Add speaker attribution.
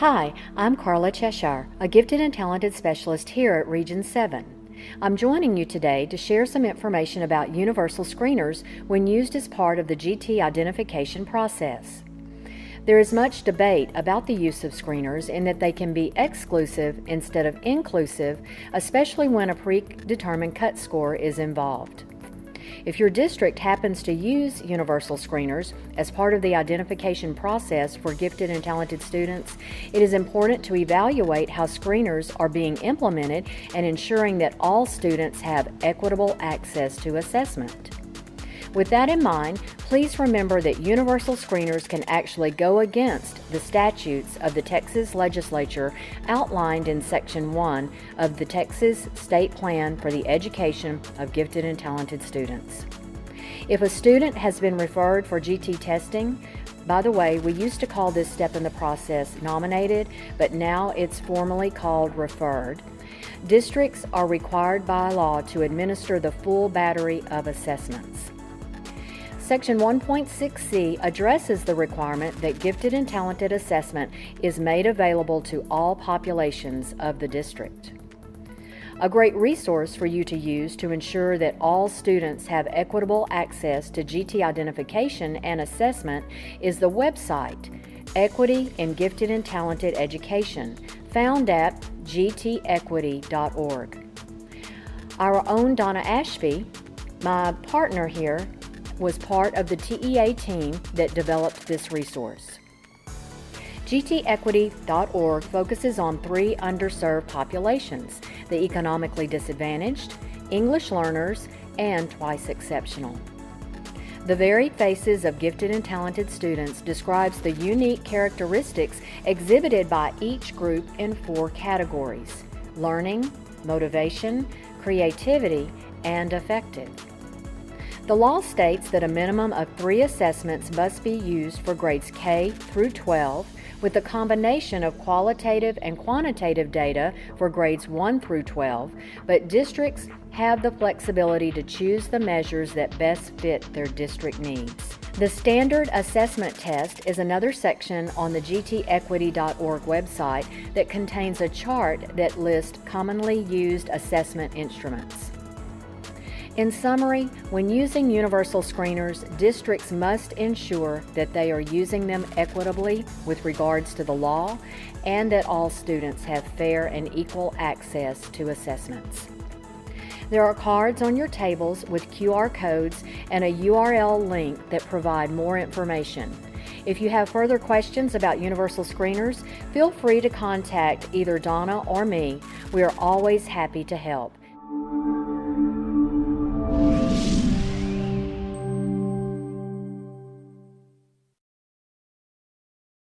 Speaker 1: Hi, I'm Carla Cheshire, a gifted and talented specialist here at Region 7. I'm joining you today to share some information about universal screeners when used as part of the GT identification process. There is much debate about the use of screeners in that they can be exclusive instead of inclusive, especially when a predetermined cut score is involved. If your district happens to use universal screeners as part of the identification process for gifted and talented students, it is important to evaluate how screeners are being implemented and ensuring that all students have equitable access to assessment. With that in mind, please remember that universal screeners can actually go against the statutes of the Texas Legislature outlined in Section 1 of the Texas State Plan for the Education of Gifted and Talented Students. If a student has been referred for GT testing, by the way, we used to call this step in the process nominated, but now it's formally called referred. Districts are required by law to administer the full battery of assessments. Section 1.6c addresses the requirement that gifted and talented assessment is made available to all populations of the district. A great resource for you to use to ensure that all students have equitable access to GT identification and assessment is the website Equity in Gifted and Talented Education, found at gtequity.org. Our own Donna Ashby, my partner here, was part of the TEA team that developed this resource. gtequity.org focuses on three underserved populations: the economically disadvantaged, English learners, and twice exceptional. The Varied Faces of Gifted and Talented Students describes the unique characteristics exhibited by each group in four categories: learning, motivation, creativity, and affective. The law states that a minimum of 3 assessments must be used for grades K through 12, with a combination of qualitative and quantitative data for grades 1 through 12, but districts have the flexibility to choose the measures that best fit their district needs. The Standard Assessment Test is another section on the gtequity.org website that contains a chart that lists commonly used assessment instruments. In summary, when using universal screeners, districts must ensure that they are using them equitably with regards to the law and that all students have fair and equal access to assessments. There are cards on your tables with QR codes and a URL link that provide more information. If you have further questions about universal screeners, feel free to contact either Donna or me. We are always happy to help.